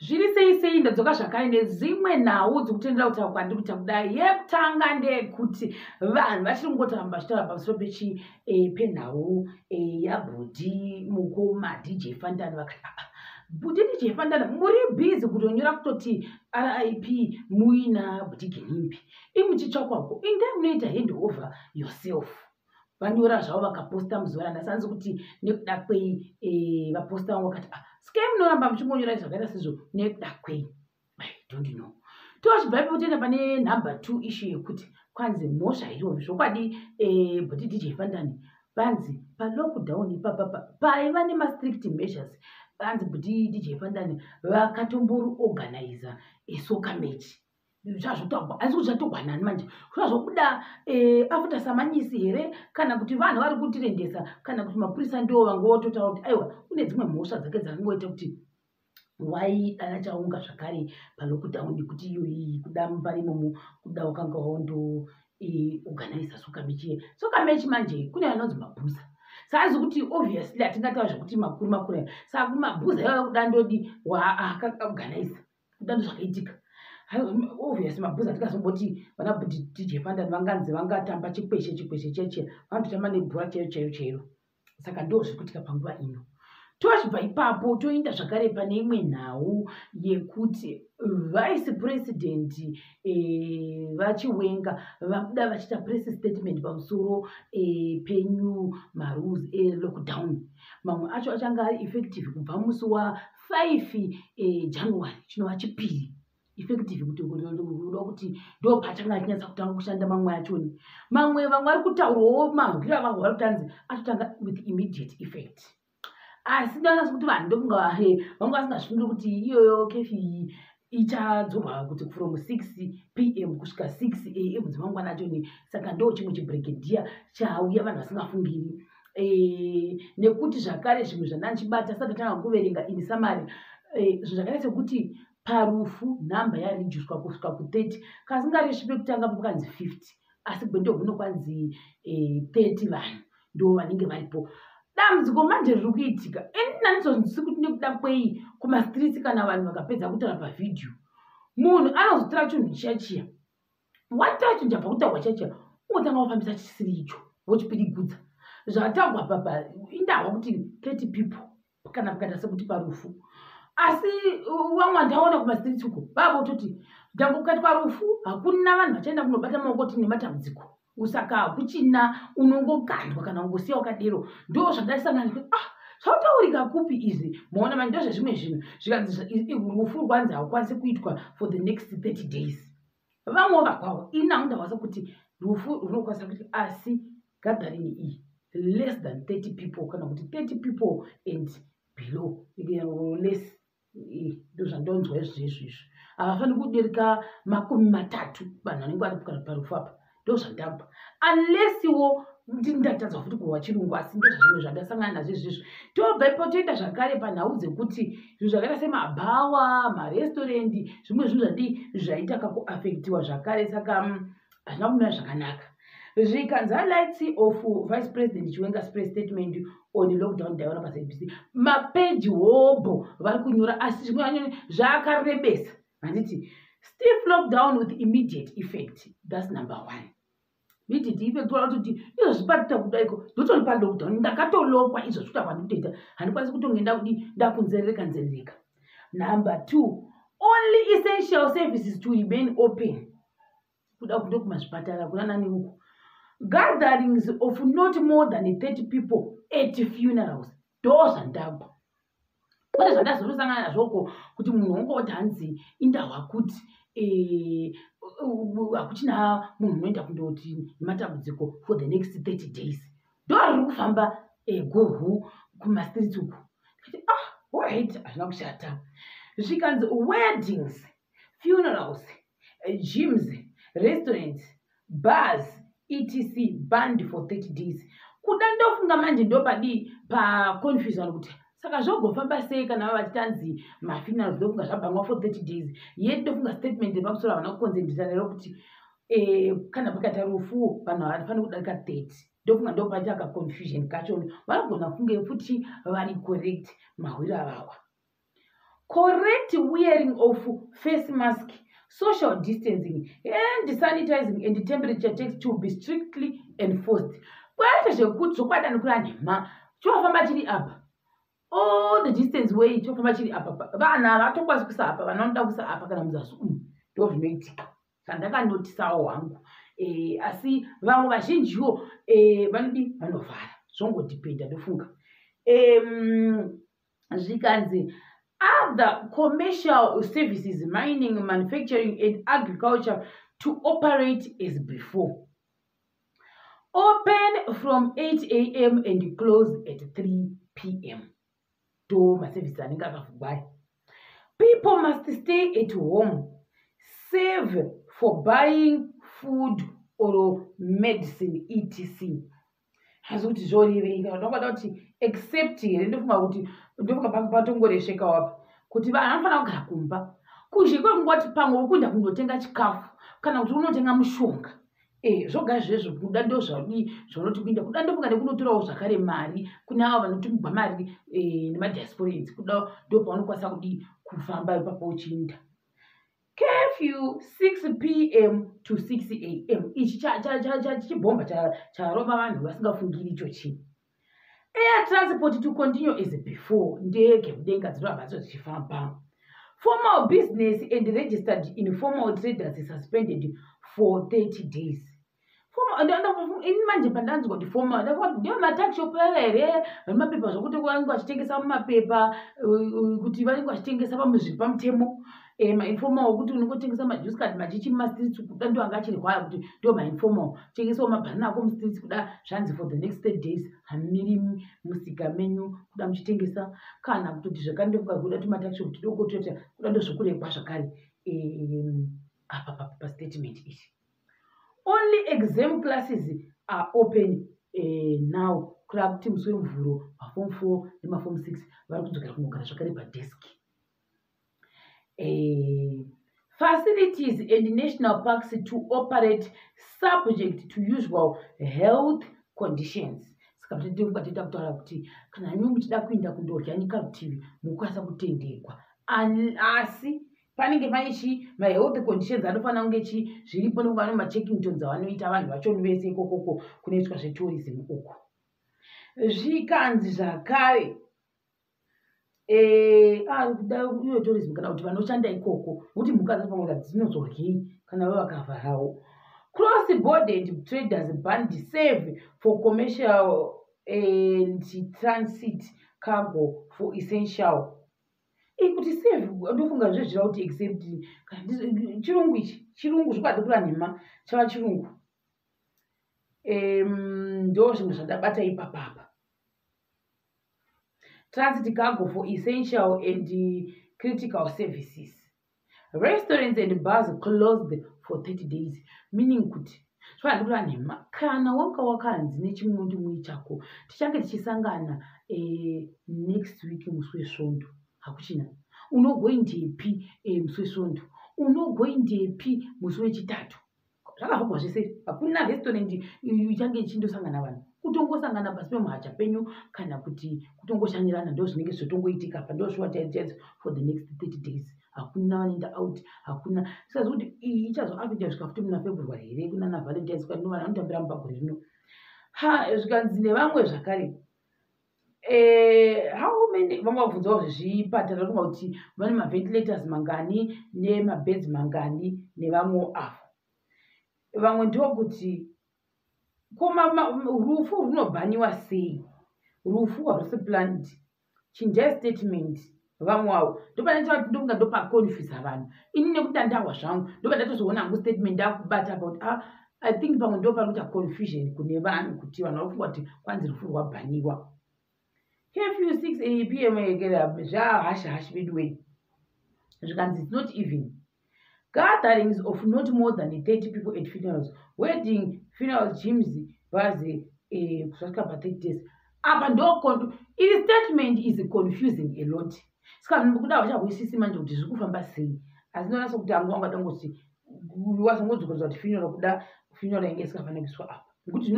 Zviri sei ndadzoka zvakare nezimwe nhau dzokutendera kutaura kwandiri kuita kudai. Yekutanga ndeyekuti vanhu vachiri kungotamba vachitaura pamusoro penhau yaBhuti mukoma DJ Fantani vakati Bhuti DJ Fantani muri bhizi kutonyora kutoti RIP muina Bhuti Genimbi. Imuchitsvakwako indai munoita hand over yourself. Vanyora zvavo vakaposta muzuva randasanzi kuti nekuda kwei vaposta vangu vakati sikai munoramba muchingonyora zvakaita sezvo nekuda kwei. I don't know. Tochibva ipapo toenda pane number 2 issue yekuti kwanzi mhosva iriwo zvokwadi Bhuti DJ Fantani vanzi palockdown ipapa paiva nemastrict measures vanzi Bhuti DJ Fantani vakatombori organizer soccer match. Zvazvotagwa asi kuti zvatogwanani manje zvazobuda afuta samanyisi here kana kuti vanhu vari kutirendesa kana kuti mapurisa ndiwo vangototaura kuti aiwa kune dzimwe mhosva dzake dzakangoita kuti waidana chaunga zvakare palockdown kuti iyoyi kuda muparimomo kuda wakanga waondo organizer soka mechi manje kune vanonzi mabhuza saizi kuti obviously hatingataura zvekuti makuru saka mabhuza yava kuda ndodi akaorganizer kuda ndo zvakaitika. Obviously mabhuza tikazomboti vana Bhuti DJ Fantani vanganzi vangatamba chikweshe cheche vanototamba nebhora chaiyo saka ndo zvikuitika panguva ino. Tochibva ipapo toenda zvakare pane imwe nhau yekuti vice president vachiwenga vabuda vachiita press statement pamusoro penew marules lockdown. Mamwe acho achanga ari effective kubva musi wa5 January chinova chipiri effective kuti ndo patanga achinatsa kutanga kushanda mamwe achoni. Vamwe vari kutaurawo marwiro avanhu vari kutanzi atotanga with immediate effect. Asi ndaona sekuti vanhu ndokunga vanga vasingasvinduri kuti iyoyo kefi ichadzorwa kuti from 6 PM kusvika 6 AM dzimangwana achoni. Saka ndo chimwe chibregedia chauya vanhu vasingafungiri. Nekuti zvakare zvimwe zvandanchibata sati tanga kuverenga in summary zvakaita sekuti parufu nhamba yarijuswa kusvika ku30 kasingarisvipe kutanga pakanzi 50 asi gwendo huno kwanzi 30 vanhu ndo vanenge varipo. Dambudziko manje riri kuitika naniso kuti nekuda kwei kumastreets kana vanhu vakapedza kutaura pavhidhiyo munhu anozotora chinhu chiya watara chinhu chabva kutaurwa chiya unotanga wafambisa chisiri icho wochipirigudza zvataurwa papa indahwa kuti 30 people kana pakaita sekuti parufu. Asi vamwe ndaona kumastreets uko vavototi ndangokati parufu hakuna vanhu vachaenda kunobata maoko kuti nematambudziko usaka hakuchina unongogandwa kana ungosiya wakadero. Ndo zvandasangana kuti zvataurika kupi izvi maona manje ndozvezvimwe zvinhu zvikanzi rufu rwanzi hakukwanisi kuitwa for the next 30 days. Vamwe vakwavo inangu ndavasa kuti rufu runokwanisa kuti asi gathering iyi less than 30 people kana kuti 30 people and below less ndo zvandonzwa izvezvo havafani kudereka 30 vanhu vanenge vari parufu apa ndo zvandamba unless iwo ndatadza futi kuhwa chirungu asi ndo zvimwe zvandasangana nazvo izvezvo. Tobva ipo toita zvakare panhau dzekuti zvinhu zvakaita semabhawa marestaurant zvimwe zvinhu zvaita kakuafektiwa zvakare saka hazvina kumira zvakanaka. Zvikanzi highlights of vice president Chiwenga's press statement on lockdown ndaiona paZBC mapeji hobho vari kunyora asi zvimwe zvakarebesa handiti stiff lockdown with immediate effect. That's number 1. Immediate effect kuti izvo zvipatita kudaiko ndotori palockdown ndakatolokwa izvo zvikuta pandinotoita handikwanisi kutongenda kudi ndakunzerereka. Number 2 only essential services to remain open. Kuda kundo kumazvipatara kuna nani uko. Gatherings of not more than 30 people at funerals. Ndo zvandabva. Kune zvandazorosangana nazvoko kuti munhu ongoti hanzi indahwa kuti hakuchina munhu unoenda kundoti nematambudziko for the next 30 days. Ndo riri kufamba guhu kumastreets uku. Alright, hazvina kushata. Zvikanzi weddings, funerals, gyms, restaurants, bars etc banned for 30 days. Kuda ndofunga manje ndopadi paconfusion kuti saka zvogofamba sei kana vachitanzi mafunerals ndofunga zvabhanwa for 30 days. Yet ndofunga statement pamusoro havana kukonzendisa lero kuti kana pakaita rufu vanhu havafani kudarika 30. Ndofunga ndopaita kaconfusion kachoni vanogona kunge futi vari correct mahwiro avawa. correct wearing of face mask, social distancing, and sanitizing and temperature checks to be strictly enforced. Kwaita zvekuti zvokwada nekura nhema chofamba chiri apa, all the distance way chofamba chiri apa, vana vatokwanisa kuisa apa, vanoda kuisa apa kana muzasi umu ndo zvinoitika zvandakanotisawo hangu. Asi vamwe vazhinjiwo vanodi vanovhara, zvongodhipenda ndofunga. Zvikanzi other commercial services, mining, manufacturing and agriculture to operate as before. Open from 8 a.m. and close at 3 p.m. Do maservices anenge akavhurwa. People must stay at home, save for buying food or medicine etc. Hazuti zvoreveka ndokwada kuti except here ndofunga kuti ndofunga patongoresheka wapa kuti vanhu vanofana kugara kumba kuzvikwe kungoti pamwe ukunda kundotenga chikafu kana kuti unotenga mushonga zvoga zvezvo kuda ndo zvadi zvonoti kuinda kuda ndofunga nekunotorawo zvakare mari kuna avo vanotumigwa mari nemadiasporans kuda ndo paunokwanisa kudi kufamba ipapo uchiinda. Curfew 6 p.m. to 6 a.m. Ichi chibhomba charova vanhu vasingafungiri icho chinhu. Air transport to continue as before. Ndege mudenga dzinoramba dzichifamba. Formal business and registered informal traders is suspended for 30 days. Manje pandanzwa kuti formal ndio mataxshop ere mapepa zvokuti vanenge vachitengesa mumapepa kuti vanenge vachitengesa pamutemo. Mainformal okuti unongotengesa majuice card machichi mumastreets kuda ndo anga achirwara kuti ndo mainformal tengesawo mabhanana ako mustreets kuda zvanzi for the next 30 days hamiri musika menyu kuda muchitengesa kana kutoti zvakandofunga kuda tumataxshop tidoko tota kuda ndo zvokurekwa zvakare apa pastatement ichi. Only exam classes are open now kuda kuti musi wemvhuro maform 4 nemaform 6 vari kudzokera kunogara zvakare padesk. Facilities and national parks to operate subject to usual health conditions. Saka mtendekwa tenda kutaura kuti kana nyumu chida kuinda kundorya nyika rutivi mukwanisa kutendekwa asi panenge maishi my health conditions anofana kunge zviripo nokuvane machecking dzavanoita vanhu vachoni vese ikokoko kunoitwa zvetourism uko. Zvikanzi zvakare iyo tourism kana kuti vanoshanda ikoko kuti mhuka dzapamwe dzinozoryi kana vavakavharawo. Cross border traders banned save for commercial and transit cargo for essential. Kuti save ndofunga zvezvira kuti except chirungu ichi chirungu zvikadokura nhema chava chirungu ndo zvimwe zvandabata ipapapa. Transit cargo for essential and critical services. Restaurants and bars closed for 30 days, meaning kuti zvandikura nhema kana wanga wakanzi nechimwe chako tichange tichisangana next week musi wesvondo hakuchina unogoindepi musi wesvondo unogoindepi musi wechitatu zvakavhagwa zvese hakuna restaurant ichange ichindosangana vanhu kutongosangana pasi pemuhacha penyu kana kuti kutongoshanyirana ndo zvinenge zvotongoitika apa ndo zviwataitaita for the next 30 days hakuna vanoenda out hakuna saka kuti ichazoafita svika futi muna February here kunana Valentines kana vanhu vanotambira mubagore rino zvikanzi nevamwe zvakare how many vamwe vabvunzawo zvipatara kunga kuti vane maventilators mangani nemabeds mangani nevamwewo avo vamwe ndokuti koma rufu runobhaniwa sei rufu harusi planned chinjai statement vamwavo ndopanati ndonga ndopakonfisa vanhu ini nekuti andahwa zvangu ndopandatozoona hangu statement akubata about I think pamwe ndopakuita confusion kune vanhu kuti vanhu vakufunga kuti kwanzi rufu rwabhaniwa. Curfew 6 p.m. zvahashahashi bedway zvikanzi it's not even. Gatherings of not more than 30 people at funerals, wedding, funerals, gyms, vaze kusvika pa 30 days. Apa ndo ili statement is confusing a lot. Saka kuda vachakuisisi manje kuti zviri kufamba sei. Asi ndonasa kuti hangu wanga tangoti wasongodzokera kuti funeral kuda funeral inge isingafanira kuiswa apa. Ngekuti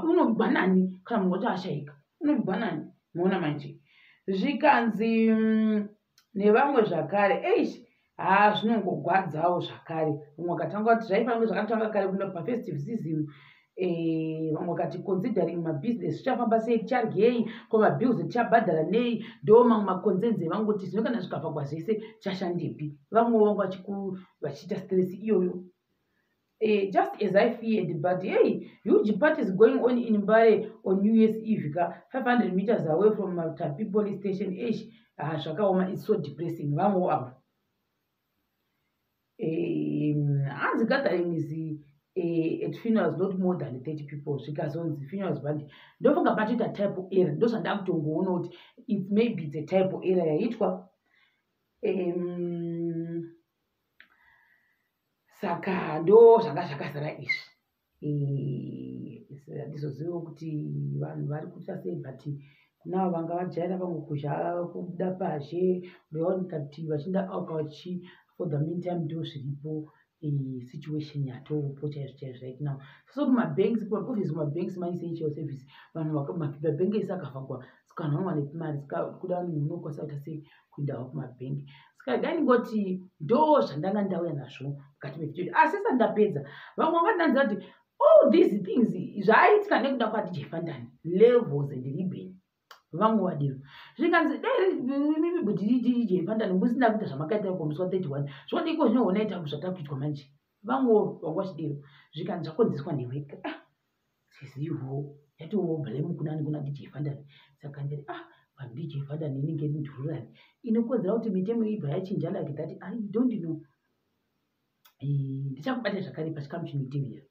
unobva nani kana munhu wati ashaika. Unobva nani? Muona manje. Zvikanzi nevamwe zvakare zvinongogwadzawo zvakare. Vamwe vakatanga kuti zvaifanira zvakatanga kare kuenda pafestive season. Vamwe vakati considering mabusiness zvichafamba sei, ticharyei, ko mabills tichabhadhara nei, ndo mamwe makonzenzi evangoti zvino kana zvikafakwa zvese tichashandepi. Vamwe vanga vachiita stress iyoyo. Just as I feared, but huge parties going on in Mbare on New Year's Eve, 500 meters away from Tapi police station. Zvakaoma, it's so depressing. Vamwe avo. Hanzi gathering is at funerals not more than 30 people. Zvikazonzi funerals band. Ndofunga patoita type error. Ndozvanda kutongoona kuti it maybe it's a type error yaitwa. Saka ndo zvanga zvakazara izvi. Ndizoziva kuti vanhu vari kuita sei, but kunavo vanga vajaira vamwe kuzha kubuda pazhe, vaoneka kuti vachinda aukachi for the meantime ndo zviripo situation yatopo chaizvo right now. So kumabanks, obviously kumabanks maisei service, vanhu mabhengi ese akavhagwa, saka vanhu vanowane mari, saka kuda munhu unokwanisa kuita sei kuendawo kumabhengi. Saka ndaingoti ndo zvandanga ndauya nazvo mukati mevideo. Asi ndapedza vamwe vakananza kuti all these things zvaiitika nekuda kwaDJ Fantani, levels and ribbon. Vamwe vadiro zvikanzi DJ Fantani musina kuita zvamakaita pamusi wa31 zvodiko zvinoona ita zvatakuitwa manje. Vamwe vangwachidiro zvikanzi zvakonzeswa neweka. Sizivo yatowo blame kuna DJ Fantani. Saka ndiri DJ Fantani inenge iri ndururani inokodzera kuti mitemo ibva yachinja like that. I don't know. Ndichakubata zvakare pachikamu chinoitevera.